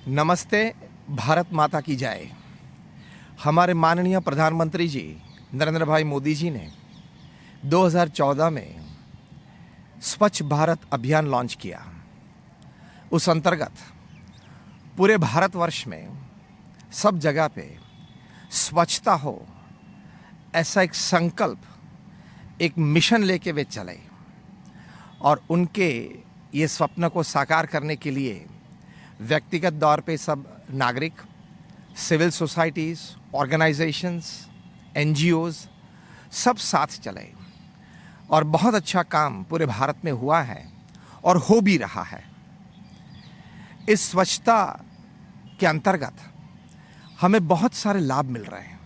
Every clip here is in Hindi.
नमस्ते। भारत माता की जय। हमारे माननीय प्रधानमंत्री जी नरेंद्र भाई मोदी जी ने 2014 में स्वच्छ भारत अभियान लॉन्च किया। उस अंतर्गत पूरे भारतवर्ष में सब जगह पे स्वच्छता हो, ऐसा एक संकल्प, एक मिशन लेके वे चले और उनके ये स्वप्न को साकार करने के लिए व्यक्तिगत तौर पे सब नागरिक, सिविल सोसाइटीज़, ऑर्गेनाइजेशंस, एनजीओज़ सब साथ चले और बहुत अच्छा काम पूरे भारत में हुआ है और हो भी रहा है। इस स्वच्छता के अंतर्गत हमें बहुत सारे लाभ मिल रहे हैं।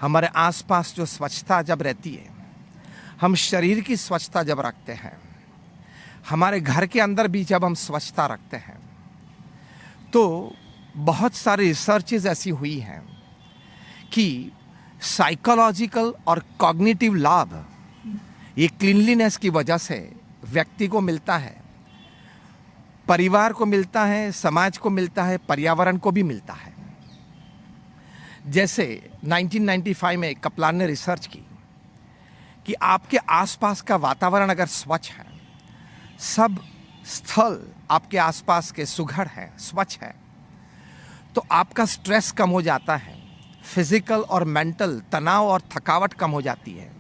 हमारे आसपास जो स्वच्छता जब रहती है, हम शरीर की स्वच्छता जब रखते हैं, हमारे घर के अंदर भी जब हम स्वच्छता रखते हैं, तो बहुत सारी रिसर्चेज ऐसी हुई हैं कि साइकोलॉजिकल और कॉग्निटिव लाभ ये क्लीनलीनेस की वजह से व्यक्ति को मिलता है, परिवार को मिलता है, समाज को मिलता है, पर्यावरण को भी मिलता है। जैसे 1995 में कपलान ने रिसर्च की कि आपके आसपास का वातावरण अगर स्वच्छ है, सब स्थल आपके आसपास के सुघड़ है, स्वच्छ है, तो आपका स्ट्रेस कम हो जाता है, फिजिकल और मेंटल तनाव और थकावट कम हो जाती है,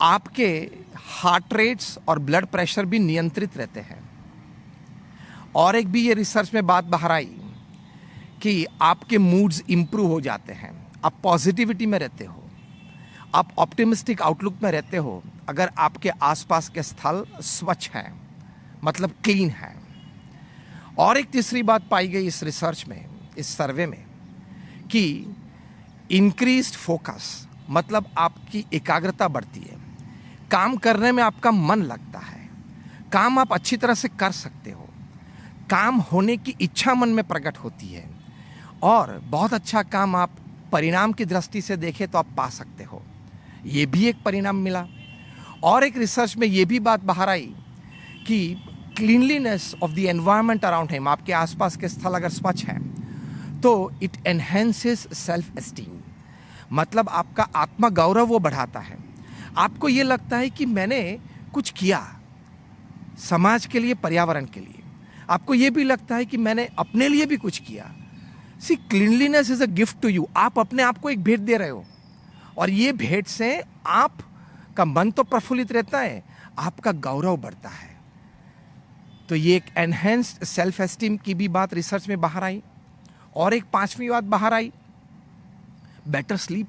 आपके हार्ट रेट्स और ब्लड प्रेशर भी नियंत्रित रहते हैं। और एक भी ये रिसर्च में बात बाहर आई कि आपके मूड्स इंप्रूव हो जाते हैं, आप पॉजिटिविटी में रहते हो, आप ऑप्टिमिस्टिक आउटलुक में रहते हो अगर आपके आसपास के स्थल स्वच्छ हैं, मतलब क्लीन है। और एक तीसरी बात पाई गई इस रिसर्च में, इस सर्वे में, कि इंक्रीज्ड फोकस, मतलब आपकी एकाग्रता बढ़ती है, काम करने में आपका मन लगता है, काम आप अच्छी तरह से कर सकते हो, काम होने की इच्छा मन में प्रकट होती है और बहुत अच्छा काम आप परिणाम की दृष्टि से देखें तो आप पा सकते हो। ये भी एक परिणाम मिला। और एक रिसर्च में ये भी बात बाहर आई कि cleanliness of the environment around him, आपके आसपास के स्थल अगर स्वच्छ हैं तो इट एनहेंसेस सेल्फ एस्टीम, मतलब आपका आत्मगौरव वो बढ़ाता है। आपको ये लगता है कि मैंने कुछ किया समाज के लिए, पर्यावरण के लिए। आपको ये भी लगता है कि मैंने अपने लिए भी कुछ किया। See, cleanliness is a gift to you. आप अपने आप को एक भेंट दे रहे हो और ये भेंट से आपका मन तो प्रफुल्लित रहता है, आपका गौरव बढ़ता है। तो ये एक एनहेंस्ड सेल्फ एस्टीम की भी बात रिसर्च में बाहर आई। और एक पांचवी बात बाहर आई, बेटर स्लीप।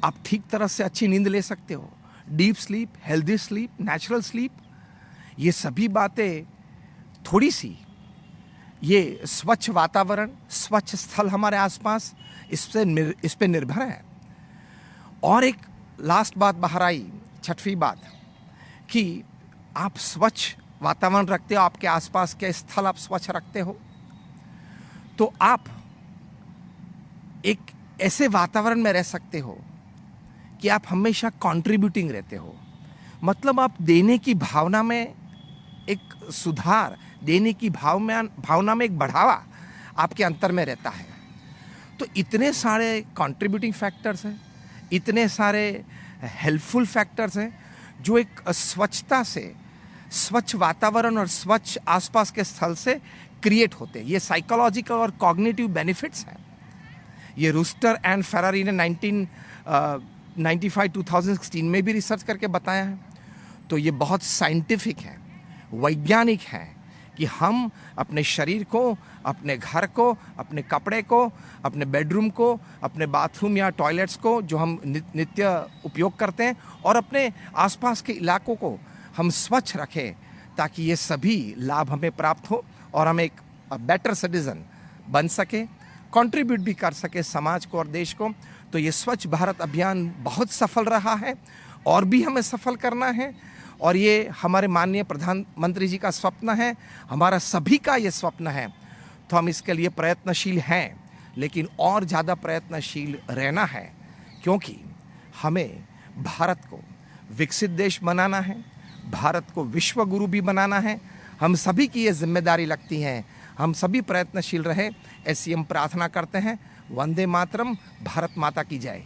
आप ठीक तरह से अच्छी नींद ले सकते हो, deep sleep, healthy sleep, natural sleep. ये सभी बातें थोड़ी सी ये स्वच्छ वातावरण, स्वच्छ स्थल हमारे आसपास, इस पे निर्भर है। और एक लास्ट बात बाहर आई, छठवीं बात, कि आप स्वच्छ वातावरण रखते हो, आपके आसपास के स्थल आप स्वच्छ रखते हो, तो आप एक ऐसे वातावरण में रह सकते हो कि आप हमेशा कंट्रीब्यूटिंग रहते हो। मतलब आप देने की भावना में एक सुधार, देने की भावना में एक बढ़ावा आपके अंतर में रहता है। तो इतने सारे कंट्रीब्यूटिंग फैक्टर्स हैं, इतने सारे हेल्पफुल फैक्टर्स हैं जो एक स्वच्छता से, स्वच्छ वातावरण और स्वच्छ आसपास के स्थल से क्रिएट होते हैं। ये साइकोलॉजिकल और कॉग्निटिव बेनिफिट्स हैं। ये रूस्टर एंड फेरारी ने 1995-2016 में भी रिसर्च करके बताया है। तो ये बहुत साइंटिफिक है, वैज्ञानिक है कि हम अपने शरीर को, अपने घर को, अपने कपड़े को, अपने बेडरूम को, अपने बाथरूम या टॉयलेट्स को जो हम नित्य उपयोग करते हैं, और अपने आसपास के इलाकों को हम स्वच्छ रखें ताकि ये सभी लाभ हमें प्राप्त हो और हम एक बेटर सिटीजन बन सके, कंट्रीब्यूट भी कर सके समाज को और देश को। तो ये स्वच्छ भारत अभियान बहुत सफल रहा है और भी हमें सफल करना है। और ये हमारे माननीय प्रधानमंत्री जी का स्वप्न है, हमारा सभी का ये स्वप्न है। तो हम इसके लिए प्रयत्नशील हैं, लेकिन और ज़्यादा प्रयत्नशील रहना है, क्योंकि हमें भारत को विकसित देश बनाना है, भारत को विश्व गुरु भी बनाना है। हम सभी की ये जिम्मेदारी लगती है। हम सभी प्रयत्नशील रहे ऐसी हम प्रार्थना करते हैं। वंदे मातरम। भारत माता की जय।